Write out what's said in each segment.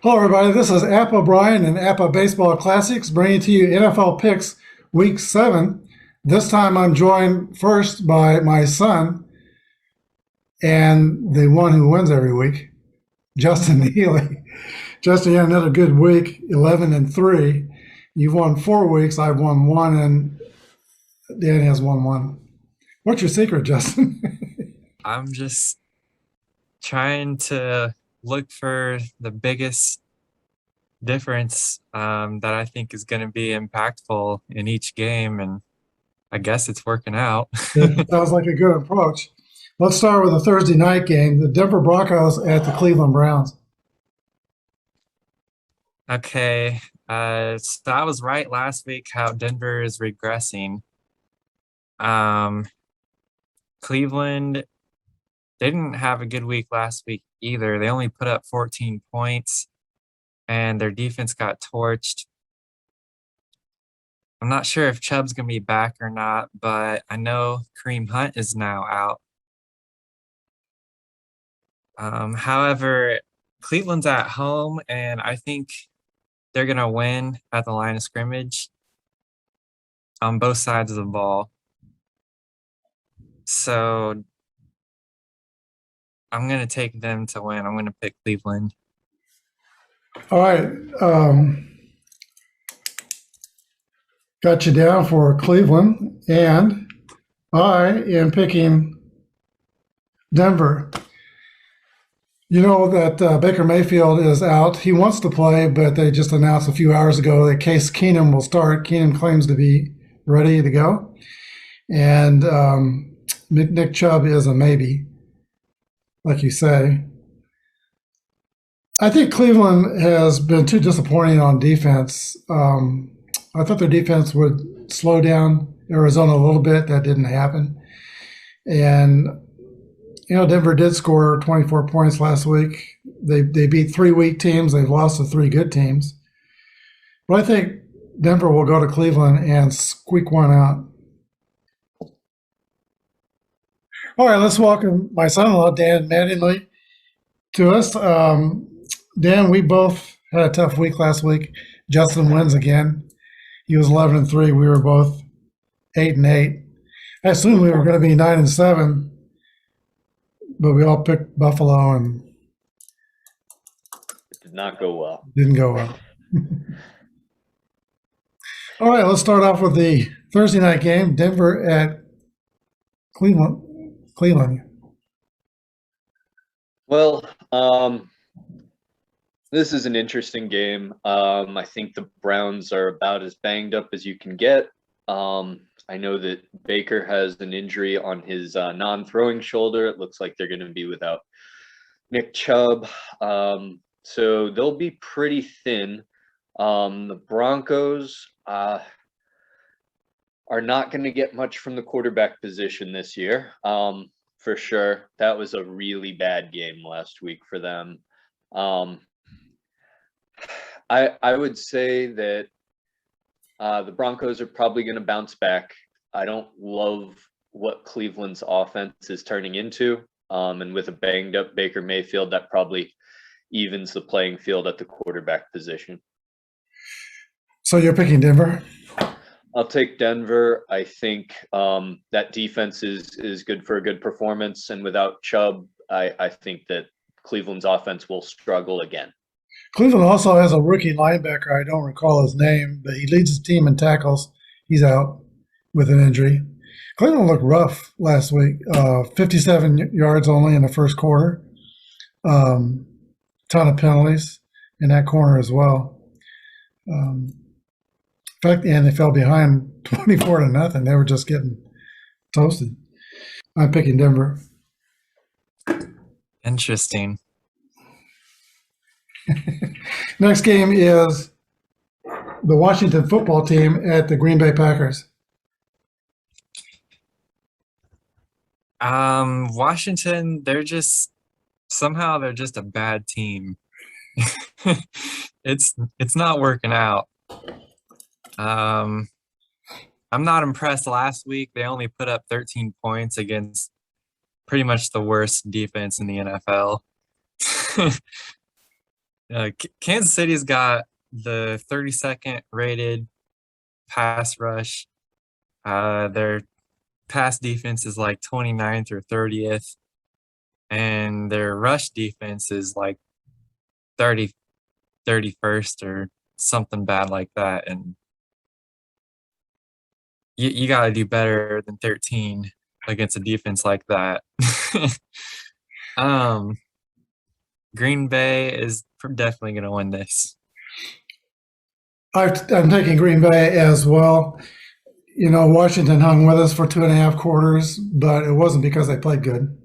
Hello, everybody. This is Apba Brian and Apba Baseball Classics bringing to you NFL Picks Week 7. This time I'm joined first by my son and the one who wins every week, Justin Healy. Justin, you had another good week, 11-3. You've won 4 weeks. I've won 1, and Dan has won 1. What's your secret, Justin? I'm just trying to look for the biggest difference that I think is going to be impactful in each game, and I guess it's working out. That sounds like a good approach. Let's start with a Thursday night game, the Denver Broncos at the Cleveland Browns. Okay, so I was right last week how Denver is regressing. Um, Cleveland didn't have a good week last week either. They only put up 14 points, and their defense got torched. I'm not sure if Chubb's going to be back or not, but I know Kareem Hunt is now out. However, Cleveland's at home, and I think they're going to win at the line of scrimmage on both sides of the ball. So I'm going to take them to win. I'm going to pick Cleveland. All right. Got you down for Cleveland, and I am picking Denver. You know that Baker Mayfield is out. He wants to play, but they just announced a few hours ago that Case Keenum will start. Keenum claims to be ready to go. And Nick Chubb is a maybe, like you say. I think Cleveland has been too disappointing on defense. I thought their defense would slow down Arizona a little bit. That didn't happen. And Denver did score 24 points last week. They beat 3 weak teams. They've lost to 3 good teams. But I think Denver will go to Cleveland and squeak one out. All right, let's welcome my son-in-law, Dan Mattingly, to us. Dan, we both had a tough week last week. Justin wins again. He was 11-3. We were both 8-8. I assumed we were going to be 9-7. But we all picked Buffalo and it did not go well. Didn't go well. All right, let's start off with the Thursday night game, Denver at Cleveland. Well, this is an interesting game. I think the Browns are about as banged up as you can get. I know that Baker has an injury on his non-throwing shoulder. It looks like they're going to be without Nick Chubb. So they'll be pretty thin. The Broncos are not going to get much from the quarterback position this year, for sure. That was a really bad game last week for them. I would say that the Broncos are probably going to bounce back. I don't love what Cleveland's offense is turning into. And with a banged up Baker Mayfield, that probably evens the playing field at the quarterback position. So you're picking Denver? I'll take Denver. I think that defense is good for a good performance. And without Chubb, I think that Cleveland's offense will struggle again. Cleveland also has a rookie linebacker. I don't recall his name, but he leads his team in tackles. He's out with an injury. Cleveland looked rough last week. 57 yards only in the first quarter. Ton of penalties in that corner as well. In fact, and they fell behind 24-0. They were just getting toasted. I'm picking Denver. Interesting. Next game is the Washington football team at the Green Bay Packers. Washington, they're just a bad team. It's not working out. I'm not impressed last week. They only put up 13 points against pretty much the worst defense in the NFL. Kansas City's got the 32nd rated pass rush. Their pass defense is like 29th or 30th, and their rush defense is like 31st or something bad like that. And you got to do better than 13 against a defense like that. Green Bay is definitely going to win this. I'm taking Green Bay as well. You know, Washington hung with us for 2.5 quarters, but it wasn't because they played good.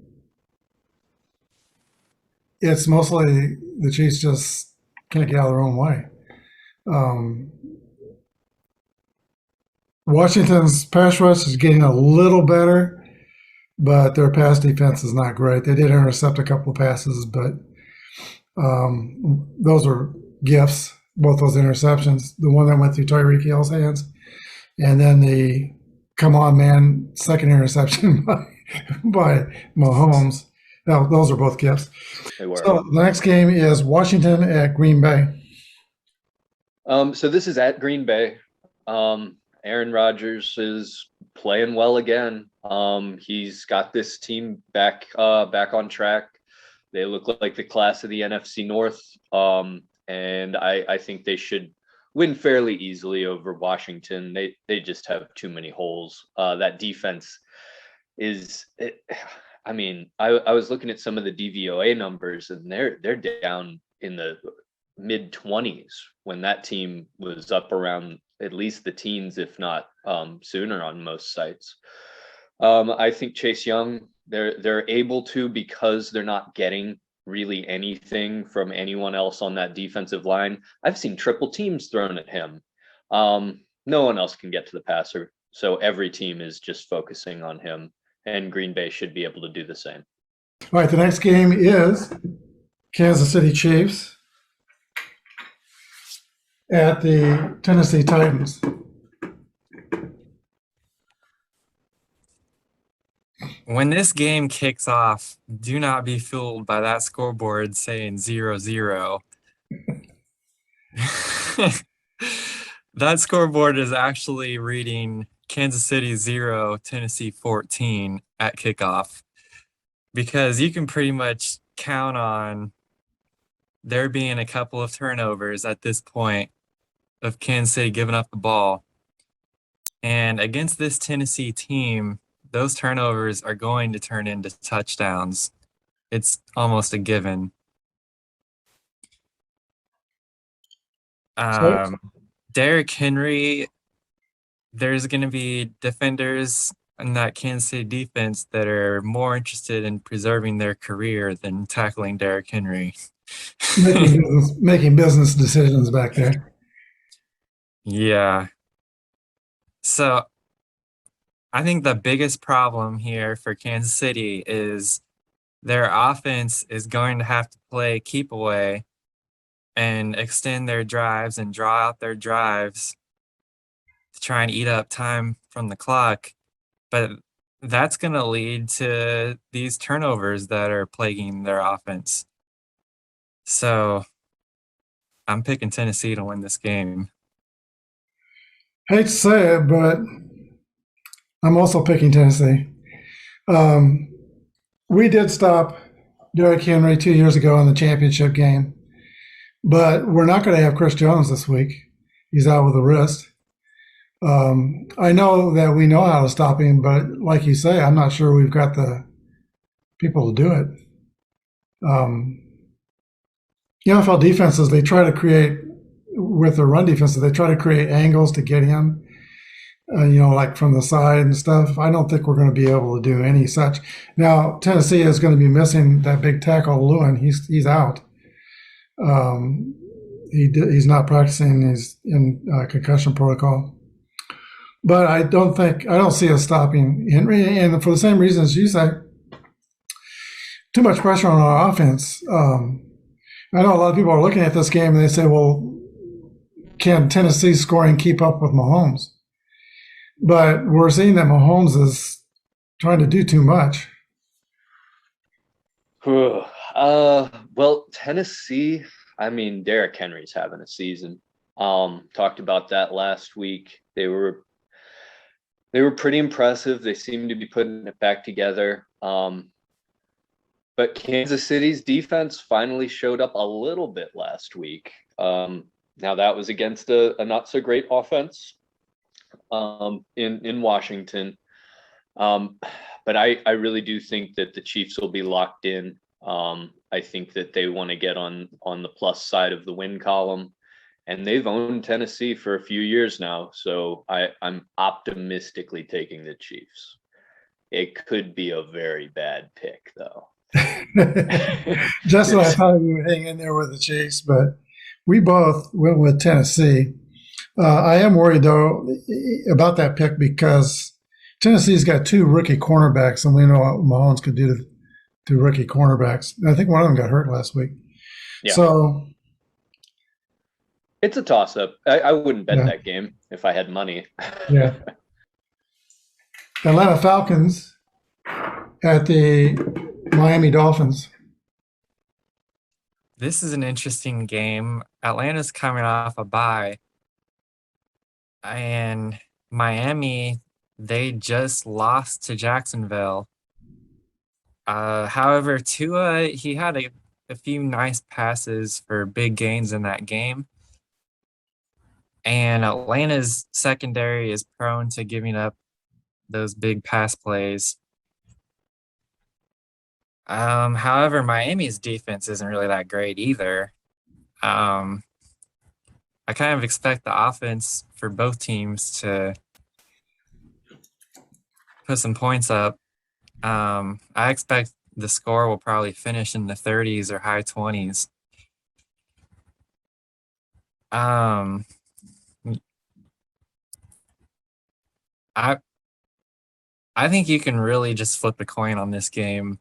It's mostly the Chiefs just can't get out of their own way. Washington's pass rush is getting a little better, but their pass defense is not great. They did intercept a couple of passes, but those are gifts, both those interceptions. The one that went through Tyreek Hill's hands, and then the come on man second interception by Mahomes. Now, those are both gifts. They were. So the next game is Washington at Green Bay. So this is at Green Bay. Aaron Rodgers is playing well again. He's got this team back on track. They look like the class of the NFC North. And I think they should win fairly easily over Washington. They just have too many holes. That defense I was looking at some of the DVOA numbers, and they're down in the mid 20s when that team was up around at least the teens, if not sooner on most sites. I think Chase Young, they're able to, because they're not getting really anything from anyone else on that defensive line. I've seen triple teams thrown at him. No one else can get to the passer, so every team is just focusing on him, and Green Bay should be able to do the same. All right, the next game is Kansas City Chiefs at the Tennessee Titans. When this game kicks off, do not be fooled by that scoreboard saying 0-0. That scoreboard is actually reading Kansas City 0, Tennessee 14 at kickoff, because you can pretty much count on there being a couple of turnovers at this point of Kansas City giving up the ball. And against this Tennessee team, those turnovers are going to turn into touchdowns. It's almost a given. Derrick Henry, there's going to be defenders in that Kansas City defense that are more interested in preserving their career than tackling Derrick Henry. making business decisions back there. Yeah. So I think the biggest problem here for Kansas City is their offense is going to have to play keep away and extend their drives and draw out their drives to try and eat up time from the clock. But that's going to lead to these turnovers that are plaguing their offense. So I'm picking Tennessee to win this game. Hate to say it, but I'm also picking Tennessee. We did stop Derrick Henry 2 years ago in the championship game, but we're not going to have Chris Jones this week. He's out with a wrist. I know that we know how to stop him, but like you say, I'm not sure we've got the people to do it. The NFL defenses, they try to create, with their run defenses, they try to create angles to get him, like from the side and stuff. I don't think we're going to be able to do any such. Now, Tennessee is going to be missing that big tackle, Lewin. He's out. He's not practicing. He's in concussion protocol. But I don't see us stopping Henry. And for the same reasons you say, too much pressure on our offense. I know a lot of people are looking at this game and they say, well, can Tennessee's scoring keep up with Mahomes? But we're seeing that Mahomes is trying to do too much. Well, Tennessee, I mean, Derrick Henry's having a season. Talked about that last week. They were pretty impressive. They seem to be putting it back together. But Kansas City's defense finally showed up a little bit last week. Now that was against a not so great offense in Washington. But I really do think that the Chiefs will be locked in. I think that they want to get on the plus side of the win column, and they've owned Tennessee for a few years now. So I'm optimistically taking the Chiefs. It could be a very bad pick, though. Just what I thought we would hang in there with the Chiefs, but we both went with Tennessee. I am worried, though, about that pick because Tennessee's got 2 rookie cornerbacks, and we know what Mahomes could do to rookie cornerbacks. I think one of them got hurt last week. Yeah. So it's a toss-up. I wouldn't bet that game if I had money. Yeah. Atlanta Falcons at the Miami Dolphins. This is an interesting game. Atlanta's coming off a bye. And Miami, they just lost to Jacksonville. However, Tua, he had a few nice passes for big gains in that game. And Atlanta's secondary is prone to giving up those big pass plays. However, Miami's defense isn't really that great either. I kind of expect the offense for both teams to put some points up. I expect the score will probably finish in the 30s or high 20s. I think you can really just flip a coin on this game.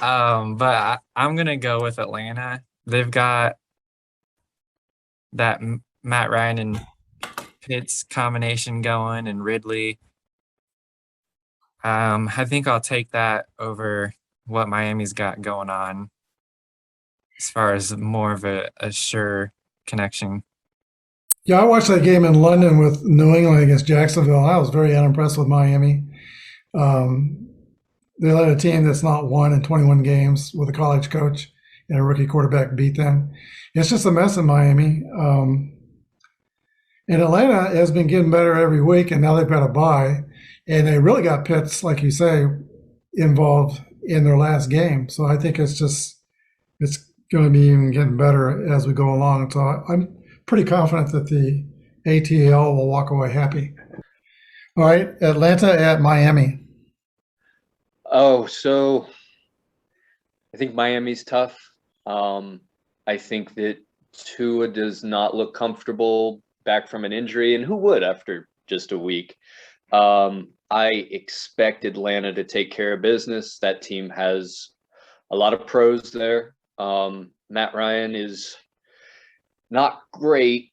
But I'm going to go with Atlanta. They've got that Matt Ryan and Pitts combination going, and Ridley. I think I'll take that over what Miami's got going on as far as more of a sure connection. Yeah, I watched that game in London with New England against Jacksonville. I was very unimpressed with Miami. They let a team that's not won in 21 games with a college coach and a rookie quarterback beat them. It's just a mess in Miami. And Atlanta has been getting better every week, and now they've got a bye. And they really got Pitts, like you say, involved in their last game. So I think it's going to be even getting better as we go along. So I'm pretty confident that the ATL will walk away happy. All right, Atlanta at Miami. Oh, so I think Miami's tough. I think that Tua does not look comfortable back from an injury, and who would after just a week? I expect Atlanta to take care of business. That team has a lot of pros there. Matt Ryan is not great,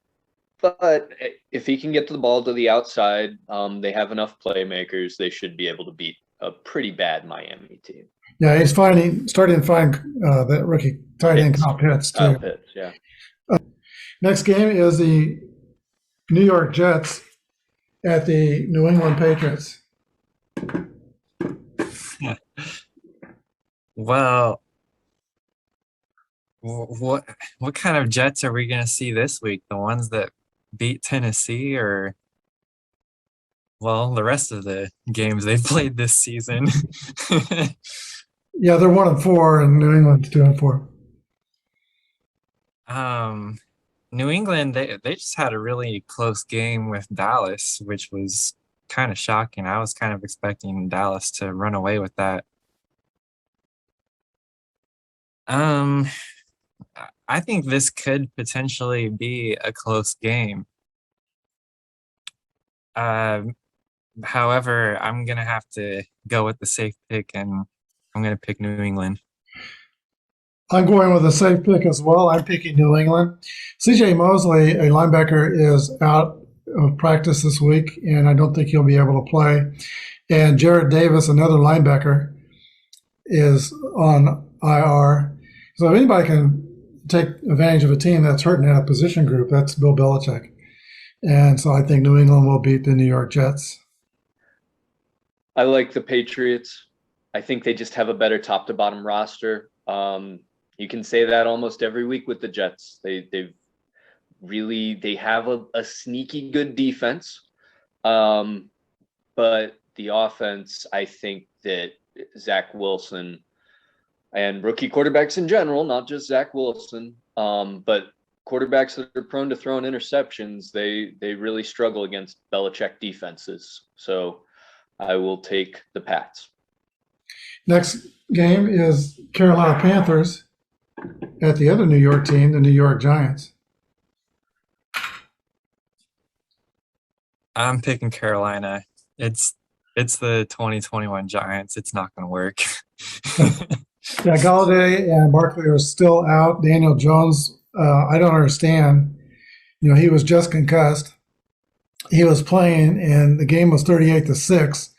but if he can get the ball to the outside, they have enough playmakers. They should be able to beat a pretty bad Miami team. Yeah, he's starting to find that rookie tight end Kyle Pitts too. Pitts, yeah. Next game is the New York Jets at the New England Patriots. Well, what kind of Jets are we going to see this week? The ones that beat Tennessee, or the rest of the games they've played this season? Yeah, they're 1-4, and New England's 2-4. New England, they just had a really close game with Dallas, which was kind of shocking. I was kind of expecting Dallas to run away with that. I think this could potentially be a close game. However, I'm going to have to go with the safe pick, and I'm going to pick New England. I'm going with a safe pick as well. I'm picking New England. C.J. Mosley, a linebacker, is out of practice this week, and I don't think he'll be able to play. And Jarrett Davis, another linebacker, is on IR. So if anybody can take advantage of a team that's hurting at a position group, that's Bill Belichick. And so I think New England will beat the New York Jets. I like the Patriots. I think they just have a better top to bottom roster. You can say that almost every week with the Jets. They have a sneaky good defense. But the offense, I think that Zach Wilson and rookie quarterbacks in general, not just Zach Wilson, but quarterbacks that are prone to throwing interceptions, they really struggle against Belichick defenses. So I will take the Pats. Next game is Carolina Panthers at the other New York team, the New York Giants. I'm picking Carolina. It's the 2021 Giants. It's not going to work. Yeah, Galladay and Barkley are still out. Daniel Jones, I don't understand. He was just concussed. He was playing, and the game was 38-6,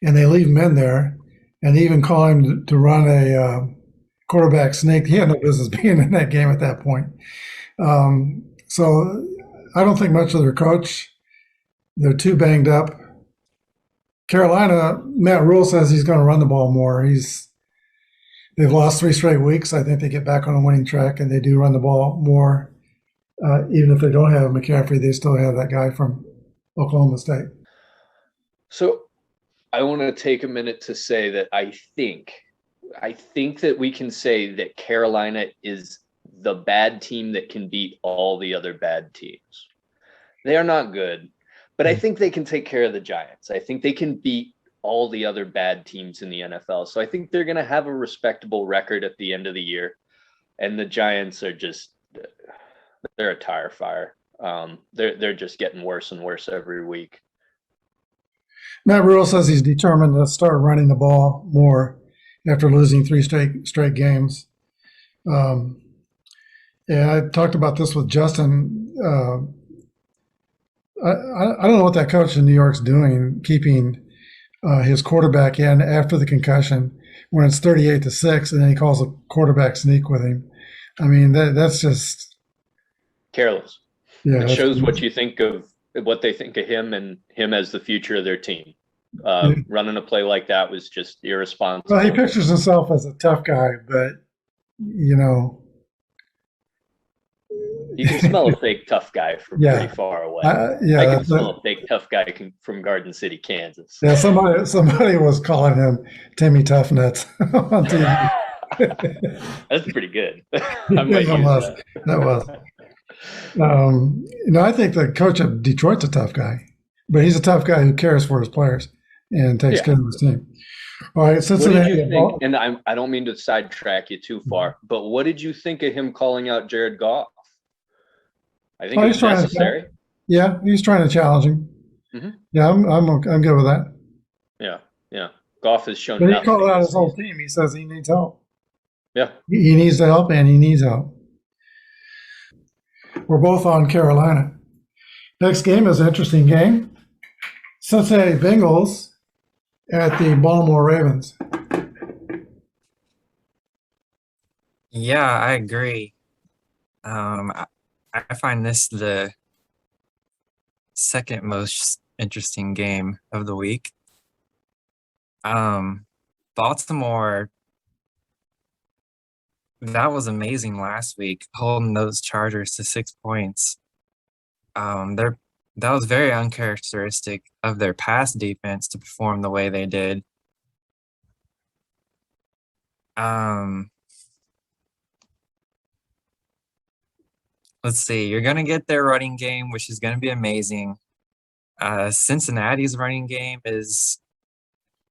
and they leave him in there, and they even call him to run a quarterback sneak. He had no business being in that game at that point. So I don't think much of their coach. They're too banged up. Carolina, Matt Rule says he's going to run the ball more. They've lost 3 straight weeks. I think they get back on a winning track, and they do run the ball more. Even if they don't have McCaffrey, they still have that guy from Oklahoma State. So I want to take a minute to say that I think that we can say that Carolina is the bad team that can beat all the other bad teams. They are not good, but I think they can take care of the Giants. I think they can beat all the other bad teams in the NFL. So I think they're going to have a respectable record at the end of the year. And the Giants are they're a tire fire. They're just getting worse and worse every week. Matt Rule says he's determined to start running the ball more after losing 3 straight games. And I talked about this with Justin. I don't know what that coach in New York's doing, keeping his quarterback in after the concussion when it's 38-6, and then he calls a quarterback sneak with him. I mean, that's just careless. Yeah, it shows what they think of him and him as the future of their team. Running a play like that was just irresponsible. Well, he pictures himself as a tough guy, but you can smell a fake tough guy from pretty far away. I can smell a fake tough guy from Garden City, Kansas. Yeah, somebody was calling him Timmy Tough Nuts on TV. That's pretty good. That was. I think the coach of Detroit's a tough guy, but he's a tough guy who cares for his players and takes care of his team. All right, Cincinnati. What did you think? And I don't mean to sidetrack you too far, but what did you think of him calling out Jared Goff? I think it's necessary. He's trying to challenge him. Mm-hmm. Yeah, I'm good with that. Yeah. Goff has shown. But he called out his whole team. He says he needs help. Yeah, he needs the help, and he needs help. We're both on Carolina. Next game is an interesting game. Cincinnati Bengals at the Baltimore Ravens. Yeah, I agree. I find this the second most interesting game of the week. Baltimore, that was amazing last week, holding those Chargers to 6 points. That was very uncharacteristic of their pass defense to perform the way they did. Let's see. You're going to get their running game, which is going to be amazing. Cincinnati's running game is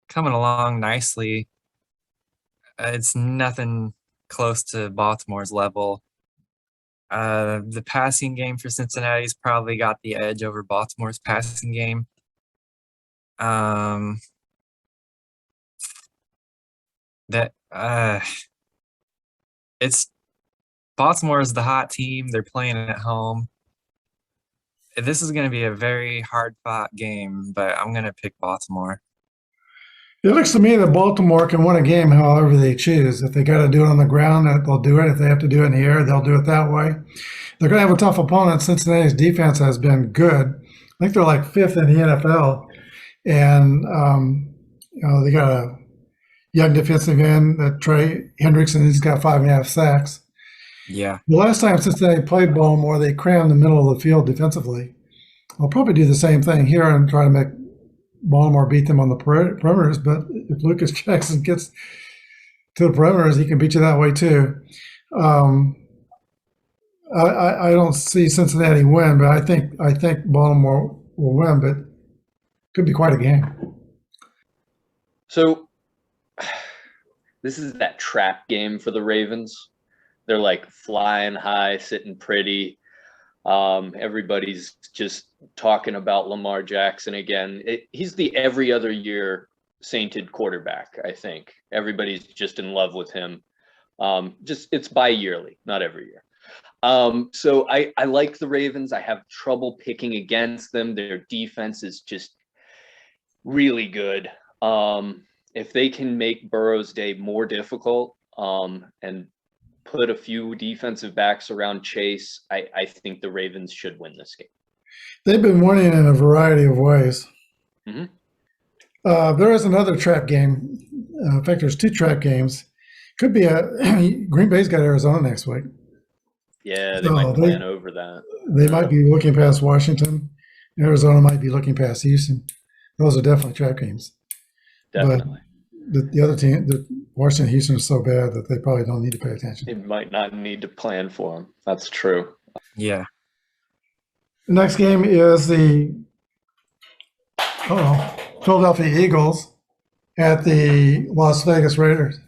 coming along nicely. It's nothing close to Baltimore's level. The passing game for Cincinnati's probably got the edge over Baltimore's passing game. It's Baltimore is the hot team. They're playing at home. This is going to be a very hard-fought game, but I'm going to pick Baltimore. It looks to me that Baltimore can win a game however they choose. If they got to do it on the ground, they'll do it. If they have to do it in the air, they'll do it that way. They're going to have a tough opponent. Cincinnati's defense has been good. I think they're like fifth in the NFL. And, they got a young defensive end, Trey Hendrickson. He's got 5.5 sacks. Yeah. The last time Cincinnati played Baltimore, they crammed the middle of the field defensively. I'll probably do the same thing here and try to make Baltimore beat them on the perimeters. But if Lucas Jackson gets to the perimeters, he can beat you that way too. I don't see Cincinnati win, but I think Baltimore will win. But it could be quite a game. So this is that trap game for the Ravens. They're like flying high, sitting pretty. Everybody's just talking about Lamar Jackson again. He's the every other year sainted quarterback, I think. Everybody's just in love with him. It's bi-yearly, not every year. So I like the Ravens. I have trouble picking against them. Their defense is just really good. If they can make Burrow's day more difficult and put a few defensive backs around Chase, I think the Ravens should win this game. They've been winning in a variety of ways. Mm-hmm. There is another trap game. In fact, there's 2 trap games. Could be Green Bay's got Arizona next week. Yeah, they might plan over that. They might be looking past Washington. Arizona might be looking past Houston. Those are definitely trap games. Definitely. But the other team, Washington and Houston, is so bad that they probably don't need to pay attention. They might not need to plan for them. That's true. Yeah. The next game is the Philadelphia Eagles at the Las Vegas Raiders.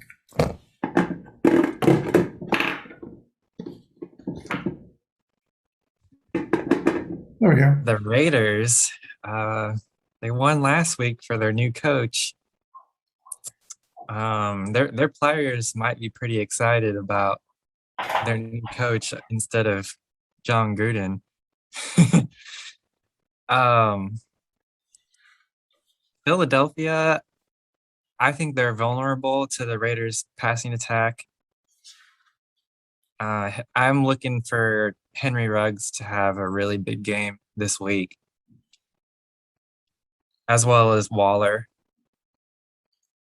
There we go. The Raiders, they won last week for their new coach. Their players might be pretty excited about their new coach instead of John Gruden. Philadelphia, I think they're vulnerable to the Raiders' passing attack. I'm looking for Henry Ruggs to have a really big game this week, as well as Waller.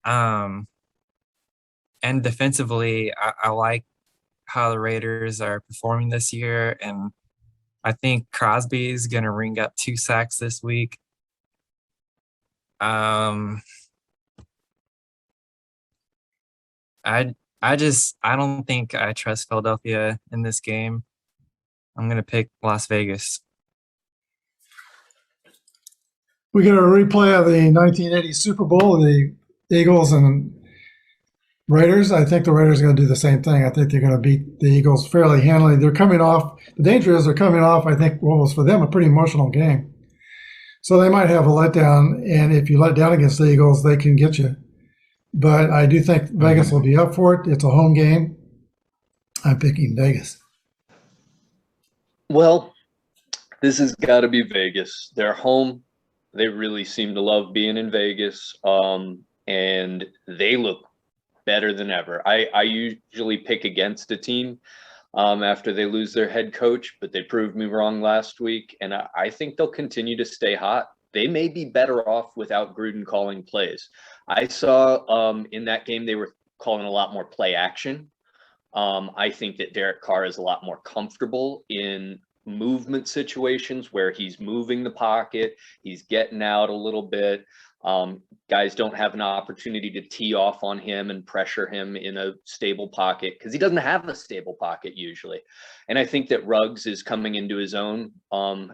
And defensively, I like how the Raiders are performing this year, and I think Crosby is going to ring up 2 sacks this week. I don't think I trust Philadelphia in this game. I'm going to pick Las Vegas. We get a replay of the 1980 Super Bowl, the Eagles and Raiders. I think the Raiders are going to do the same thing. I think they're going to beat the Eagles fairly handily. They're coming off, the danger is they're coming off, I think, what was for them a pretty emotional game. So they might have a letdown, and if you let down against the Eagles, they can get you. But I do think Vegas will be up for it. It's a home game. I'm picking Vegas. Well, this has got to be Vegas. They're home. They really seem to love being in Vegas, and they look better than ever. I usually pick against a team after they lose their head coach, but they proved me wrong last week, and I think they'll continue to stay hot. They may be better off without Gruden calling plays. I saw in that game they were calling a lot more play action. I think that Derek Carr is a lot more comfortable in movement situations where he's moving the pocket, he's getting out a little bit. Guys don't have an opportunity to tee off on him and pressure him in a stable pocket because he doesn't have a stable pocket usually. And I think that Ruggs is coming into his own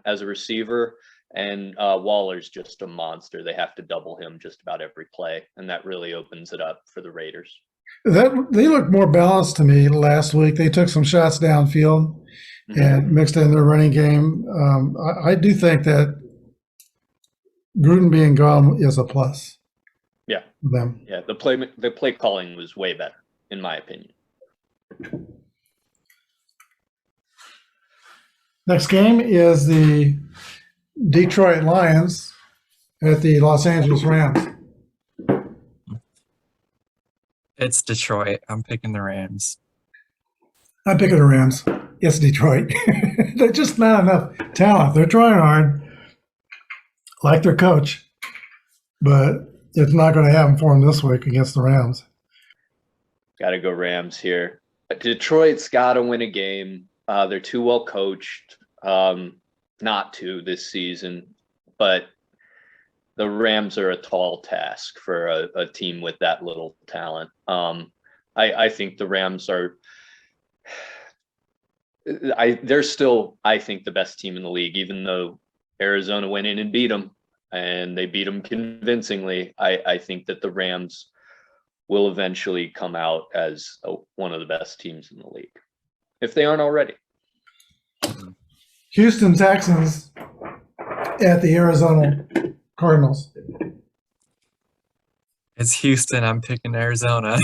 as a receiver, and Waller's just a monster. They have to double him just about every play, and that really opens it up for the Raiders. They looked more balanced to me last week. They took some shots downfield and mixed in their running game. I do think that Gruden being gone is a plus. Yeah. For them. Yeah. The play calling was way better, in my opinion. Next game is the Detroit Lions at the Los Angeles Rams. It's Detroit. I'm picking the Rams. I'm picking the Rams. It's Detroit. They're just not enough talent. They're trying hard, like their coach, but it's not going to happen for them this week against the Rams. Got to go Rams here. Detroit's got to win a game. They're too well coached not to this season, but the Rams are a tall task for a team with that little talent. I think the Rams are. They're still, I think, the best team in the league, even though Arizona went in and beat them, and they beat them convincingly. I think that the Rams will eventually come out as one of the best teams in the league, if they aren't already. Houston Texans at the Arizona Cardinals. It's Houston. I'm picking Arizona.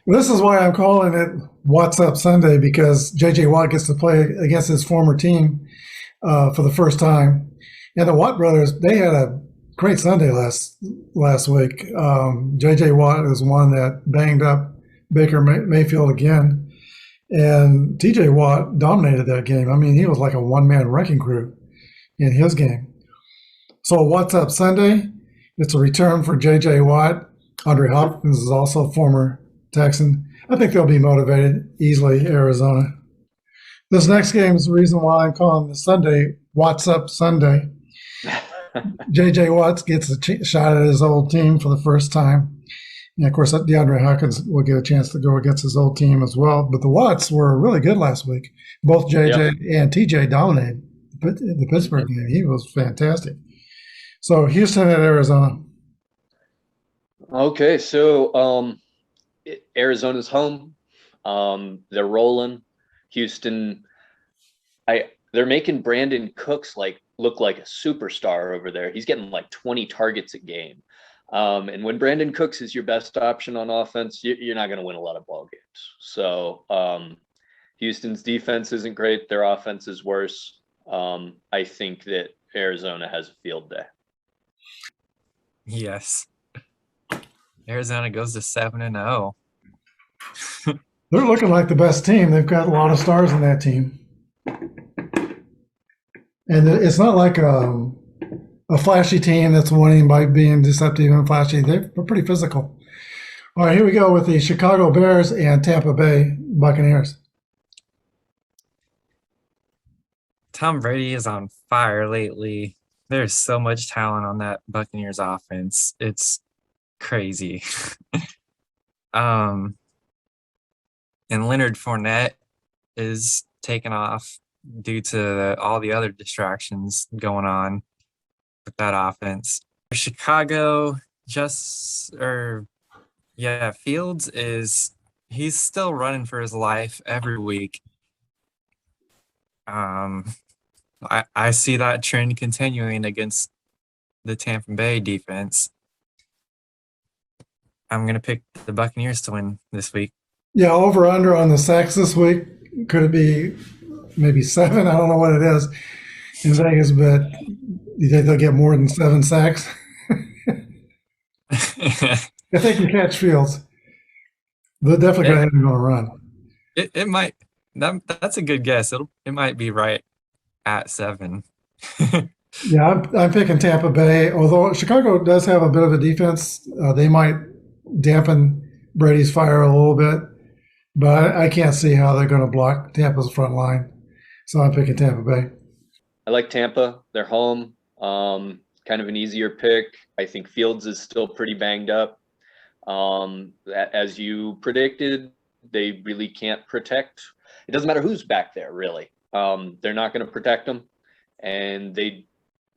This is why I'm calling it What's Up Sunday, because J.J. Watt gets to play against his former team for the first time. And the Watt brothers, they had a great Sunday last week. J.J. Watt is one that banged up Baker Mayfield again. And T.J. Watt dominated that game. I mean, he was like a one-man wrecking crew in his game. So What's Up Sunday? It's a return for J.J. Watt. Andre Hopkins is also a former Texan. I think they'll be motivated easily, Arizona. This next game is the reason why I'm calling this Sunday What's Up Sunday. J.J. Watt gets a shot at his old team for the first time. And, of course, DeAndre Hopkins will get a chance to go against his old team as well. But the Watts were really good last week. Both J.J. and T.J. dominated the Pittsburgh game. He was fantastic. So Houston at Arizona. Okay, so Arizona's home. They're rolling. Houston, they're making Brandon Cooks look like a superstar over there. He's getting like 20 targets a game. And when Brandon Cooks is your best option on offense, you're not going to win a lot of ball games. So Houston's defense isn't great. Their offense is worse. I think that Arizona has a field day. Yes. Arizona goes to 7-0. They're looking like the best team. They've got a lot of stars in that team. And it's not like a flashy team that's winning by being deceptive and flashy. They're pretty physical. All right, here we go with the Chicago Bears and Tampa Bay Buccaneers. Tom Brady is on fire lately. There's so much talent on that Buccaneers offense. It's crazy. And Leonard Fournette is taking off due to all the other distractions going on with that offense. Chicago Fields he's still running for his life every week. I see that trend continuing against the Tampa Bay defense. I'm going to pick the Buccaneers to win this week. Yeah, over under on the sacks this week. Could it be maybe 7? I don't know what it is in Vegas, but you think they'll get more than 7 sacks? If they can catch Fields, they're definitely going to have him on a run. It might. That's a good guess. It might be right at 7. Yeah, I'm picking Tampa Bay. Although Chicago does have a bit of a defense, they might dampen Brady's fire a little bit. But I can't see how they're going to block Tampa's front line. So I'm picking Tampa Bay. I like Tampa. They're home. Kind of an easier pick. I think Fields is still pretty banged up. As you predicted, they really can't protect. It doesn't matter who's back there, really. They're not going to protect him. And they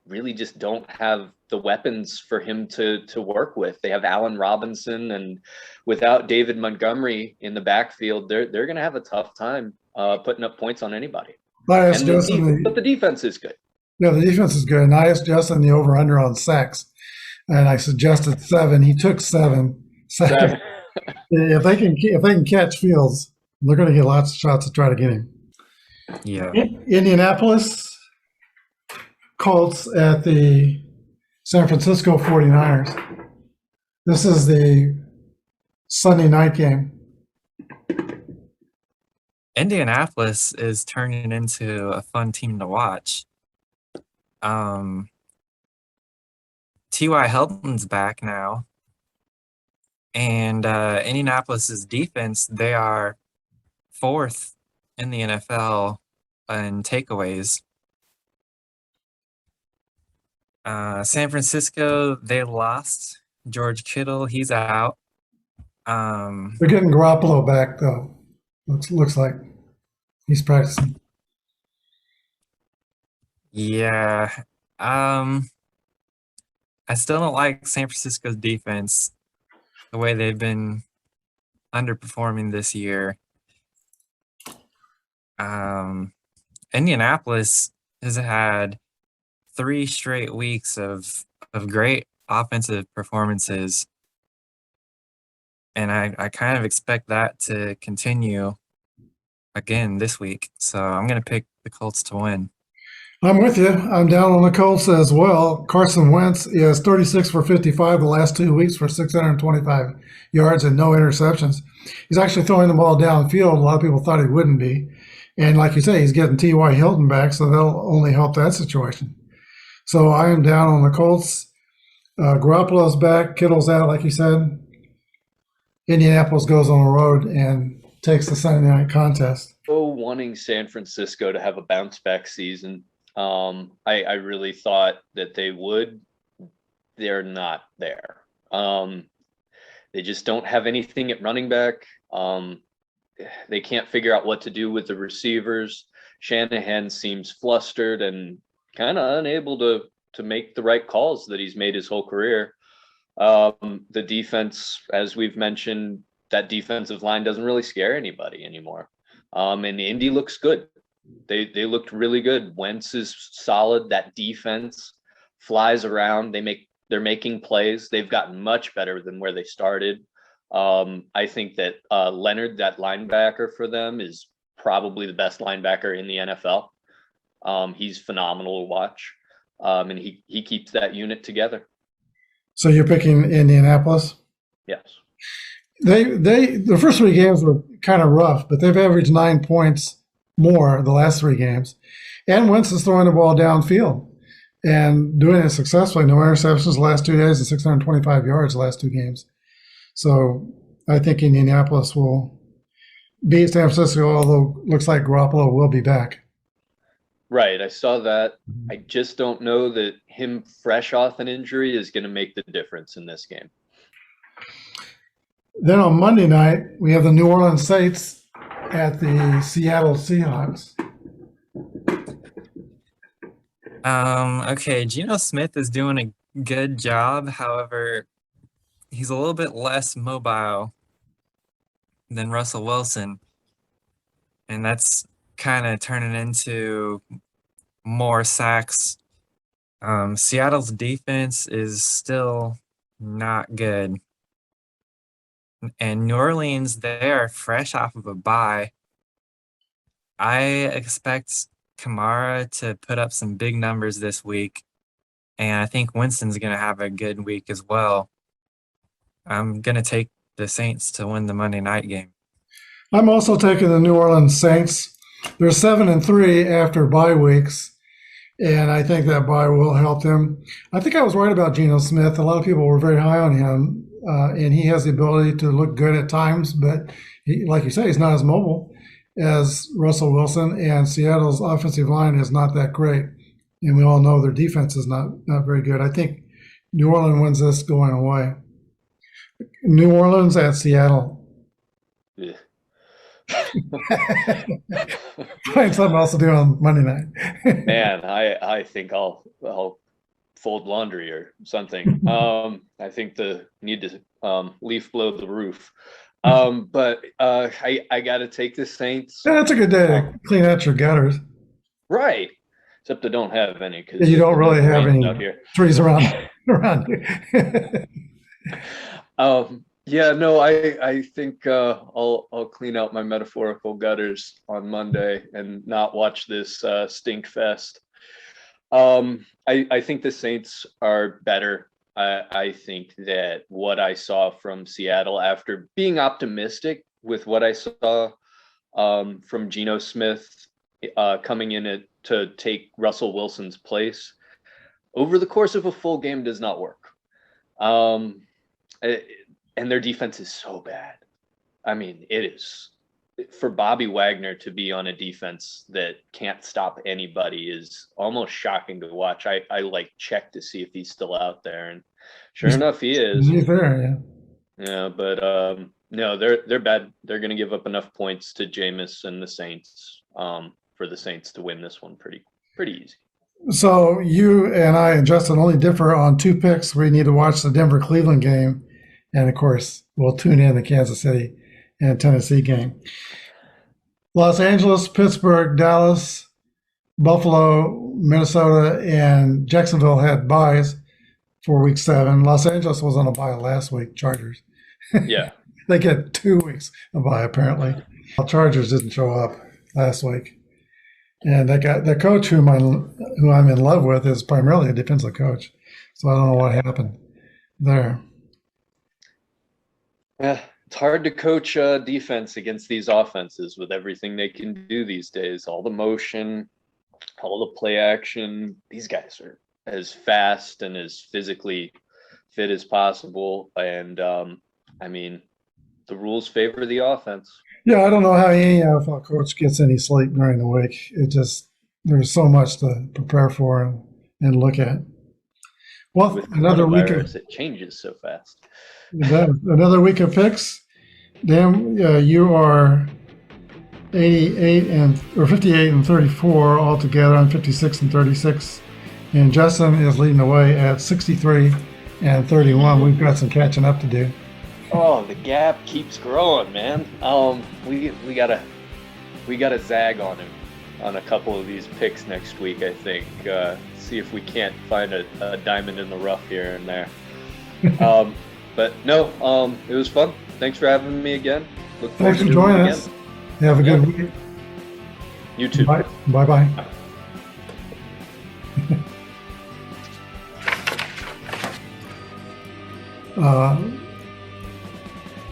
really just don't have the weapons for him to work with. They have Allen Robinson, and without David Montgomery in the backfield, they're going to have a tough time putting up points on anybody. But the defense is good. Yeah, the defense is good. And I asked Justin the over-under on sacks, and I suggested 7. He took 7. If they can catch Fields, they're going to get lots of shots to try to get him. Yeah. Indianapolis Colts at the San Francisco 49ers. This is the Sunday night game. Indianapolis is turning into a fun team to watch. T.Y. Hilton's back now. And Indianapolis's defense, they are 4th in the NFL in takeaways. San Francisco, they lost George Kittle. He's out. They're getting Garoppolo back, though. Looks like he's practicing. Yeah. I still don't like San Francisco's defense, the way they've been underperforming this year. Indianapolis has had 3 straight weeks of great offensive performances. And I kind of expect that to continue again this week. So I'm going to pick the Colts to win. I'm with you. I'm down on the Colts as well. Carson Wentz is 36 for 55 the last 2 weeks for 625 yards and no interceptions. He's actually throwing the ball downfield. A lot of people thought he wouldn't be. And like you say, he's getting T.Y. Hilton back, so that'll only help that situation. So I am down on the Colts. Garoppolo's back. Kittle's out, like you said. Indianapolis goes on the road and takes the Sunday night contest. Oh, wanting San Francisco to have a bounce back season. I really thought that they would. They're not there. They just don't have anything at running back. They can't figure out what to do with the receivers. Shanahan seems flustered and kind of unable to make the right calls that he's made his whole career. The defense, as we've mentioned, that defensive line doesn't really scare anybody anymore. And Indy looks good. They looked really good. Wentz is solid. That defense flies around. They're making plays. They've gotten much better than where they started. I think that Leonard, that linebacker for them, is probably the best linebacker in the NFL. He's phenomenal to watch. And he keeps that unit together. So you're picking Indianapolis? Yes. The first 3 games were kind of rough, but they've averaged 9 points more the last 3 games. And Wentz is throwing the ball downfield and doing it successfully. No interceptions the last 2 days and 625 yards the last 2 games. So I think Indianapolis will beat San Francisco, although it looks like Garoppolo will be back. Right. I saw that. I just don't know that him fresh off an injury is going to make the difference in this game. Then on Monday night, we have the New Orleans Saints at the Seattle Seahawks. Okay, Geno Smith is doing a good job. However, he's a little bit less mobile than Russell Wilson. And that's kind of turning into more sacks. Seattle's defense is still not good. And New Orleans, they are fresh off of a bye. I expect Kamara to put up some big numbers this week. And I think Winston's going to have a good week as well. I'm going to take the Saints to win the Monday night game. I'm also taking the New Orleans Saints. They're 7-3 after bye weeks, and I think that bye will help them. I think I was right about Geno Smith. A lot of people were very high on him, and he has the ability to look good at times, but like you say, he's not as mobile as Russell Wilson, and Seattle's offensive line is not that great, and we all know their defense is not very good. I think New Orleans wins this going away. New Orleans at Seattle. Yeah. Find something else to do on Monday night. Man, I think I'll fold laundry or something. I think need to leaf blow the roof. But I got to take the Saints. Yeah, that's a good day to clean out your gutters. Right. Except I don't have any. Cause you don't really have any out here. trees around you. Yeah, no, I think I'll clean out my metaphorical gutters on Monday and not watch this stink fest. I think the Saints are better. I think that what I saw from Seattle after being optimistic with what I saw from Geno Smith coming in to take Russell Wilson's place over the course of a full game does not work. And their defense is so bad. I mean, it is. For Bobby Wagner to be on a defense that can't stop anybody is almost shocking to watch. I like check to see if he's still out there, and sure enough, he is. He's there, yeah. Yeah, but no, they're bad. They're going to give up enough points to Jameis and the Saints for the Saints to win this one pretty easy. So you and I and Justin only differ on 2 picks. We need to watch the Denver-Cleveland game, and of course, we'll tune in the Kansas City and Tennessee game. Los Angeles, Pittsburgh, Dallas, Buffalo, Minnesota, and Jacksonville had byes for week 7. Los Angeles was on a bye last week, Chargers. Yeah. They get 2 weeks of bye, apparently. Chargers didn't show up last week. And they got the coach who I'm in love with is primarily a defensive coach. So I don't know what happened there. Yeah. It's hard to coach defense against these offenses with everything they can do these days. All the motion, all the play action. These guys are as fast and as physically fit as possible. And, I mean, the rules favor the offense. Yeah, I don't know how any NFL coach gets any sleep during the week. It just, there's so much to prepare for and look at. Well, With another week of, it changes so fast. another week of picks. Dan, you are 58 and 34 altogether. I'm 56 and 36, and Justin is leading the way at 63 and 31. We've got some catching up to do. Oh, the gap keeps growing, man. We gotta zag on him on a couple of these picks next week. I think see if we can't find a diamond in the rough here and there. But no, it was fun. Thanks for having me again. Look forward Thanks for to doing joining it us. again. Have a good week. You too. Bye bye.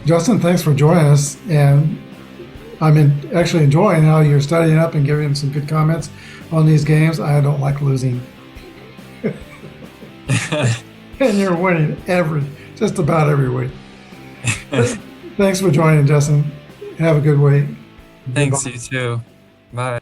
Justin, thanks for joining us, and I'm actually enjoying how you're studying up and giving some good comments on these games. I don't like losing, and you're winning just about every week. Thanks for joining, Justin. Have a good week. Thanks, Goodbye. you too. Bye.